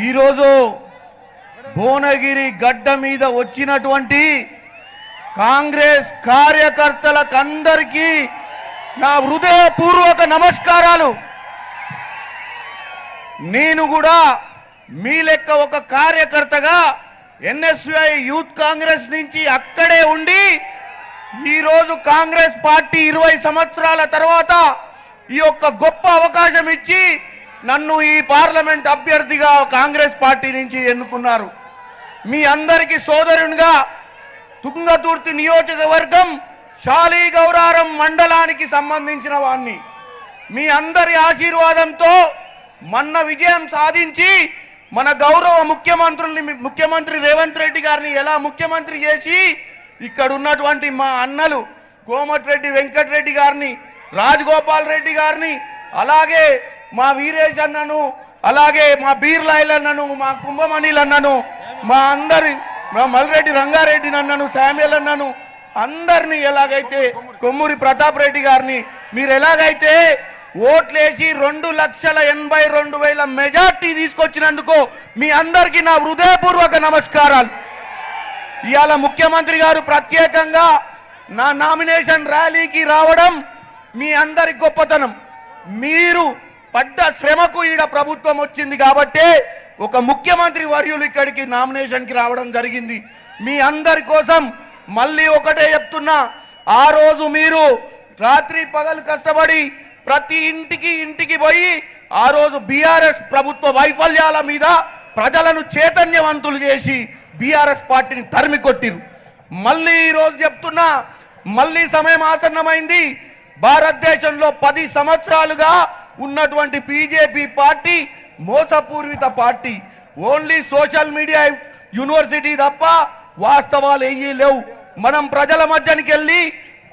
ఈరోజు భువనగిరి గడ్డ మీద వచ్చినటువంటి కాంగ్రెస్ కార్యకర్తలకందరికీ నా హృదయపూర్వక నమస్కారాలు। నేను కూడా మీ లెక్క ఒక కార్యకర్తగా ఎన్ఎస్యుఐ యూత్ కాంగ్రెస్ నుంచి అక్కడే ఉండి ఈ రోజు కాంగ్రెస్ పార్టీ 20 సంవత్సరాల తర్వాత ఈ యొక్క గొప్ప అవకాశం ఇచ్చి నన్ను ఈ పార్లమెంట్ అభ్యర్థిగా కాంగ్రెస్ పార్టీ నుంచి ఎన్నుకున్నారు। మీ అందరికీ సోదరునిగా తుంగతుర్తి నియోజకవర్గం శాలిగౌరారం మండలానికి సంబంధించిన వాణ్ణి మీ అందరి ఆశీర్వాదంతో మొన్న విజయం సాధించి మన గౌరవ ముఖ్యమంత్రి రేవంత్ రెడ్డి గారిని ఎలా ముఖ్యమంత్రి చేసి ఇక్కడ ఉన్నటువంటి మా అన్నలు కోమటిరెడ్డి వెంకటరెడ్డి గారిని రాజగోపాల్ రెడ్డి గారిని అలాగే మా వీరేష్ అన్నను అలాగే మా బీర్లాయిల్ అన్నను మా కుంభమణిల్ అన్నను మా అందరి మా మల్రెడ్డి రంగారెడ్డి అన్నను శామ్యుల్ అన్నను అందరినీ ఎలాగైతే కొమ్మూరి ప్రతాప్ రెడ్డి గారిని మీరు ఎలాగైతే ఓట్లేసి 2,82,000 మెజార్టీ తీసుకొచ్చినందుకు మీ అందరికీ నా హృదయపూర్వక నమస్కారాలు। ఇవాళ ముఖ్యమంత్రి గారు ప్రత్యేకంగా నా నామినేషన్ ర్యాలీకి రావడం మీ అందరి గొప్పతనం। మీరు పడ్డ శ్రమకు ఈడ ప్రభుత్వం వచ్చింది కాబట్టి ఒక ముఖ్యమంత్రి వర్యులు ఇక్కడికి నామినేషన్కి రావడం జరిగింది। మీ అందరి కోసం మళ్ళీ ఒకటే చెప్తున్నా, ఆ రోజు మీరు రాత్రి పగలు కష్టపడి ప్రతి ఇంటికి పోయి ఆ రోజు బీఆర్ఎస్ ప్రభుత్వ వైఫల్యాల మీద ప్రజలను చైతన్యవంతులు చేసి బీఆర్ఎస్ పార్టీని తరిమి కొట్టిరు। మళ్ళీ ఈరోజు చెప్తున్నా, మళ్ళీ సమయం ఆసన్నమైంది। భారతదేశంలో 10 సంవత్సరాలుగా ఉన్నటువంటి బీజేపీ పార్టీ మోసపూరిత party, only social media university తప్ప వాస్తవాలు ఏమీ లేవు। మనం ప్రజల మధ్యనికి వెళ్ళి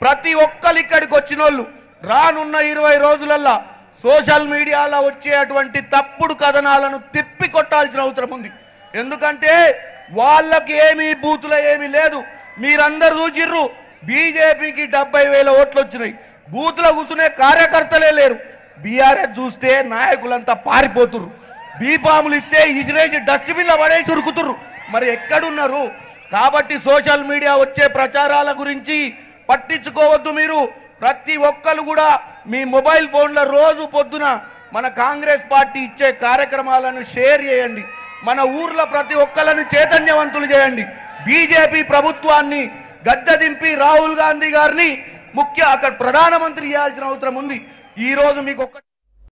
ప్రతి ఒక్కరు ఇక్కడికి వచ్చిన వాళ్ళు రానున్న 20 రోజులల్లా సోషల్ మీడియాలో వచ్చేటువంటి తప్పుడు కథనాలను తిప్పి కొట్టాల్సిన అవసరం ఉంది। ఎందుకంటే వాళ్ళకి ఏమీ బూతులు ఏమీ లేదు। మీరందరూ చూసిర్రు, బీజేపీకి 70,000 ఓట్లు వచ్చినాయి, బూతులో కూర్చునే కార్యకర్తలే లేరు। బీఆర్ఎస్ చూస్తే నాయకులంతా పారిపోతుర్రు, బీపాములు ఇస్తే ఇసిరేసి డస్ట్బిన్లో పడేసి ఉరుకుతుర్రు, మరి ఎక్కడున్నారు? కాబట్టి సోషల్ మీడియా వచ్చే ప్రచారాల గురించి పట్టించుకోవద్దు। మీరు ప్రతి ఒక్కరు కూడా మీ మొబైల్ ఫోన్లో రోజు పొద్దున మన కాంగ్రెస్ పార్టీ ఇచ్చే కార్యక్రమాలను షేర్ చేయండి, మన ఊర్లో ప్రతి ఒక్కరిని చైతన్యవంతులు చేయండి। బీజేపీ ప్రభుత్వాన్ని గద్దె దింపి రాహుల్ గాంధీ గారిని అక్కడ ప్రధానమంత్రి చేయాల్సిన అవసరం ఉంది। ఈ రోజు మీకు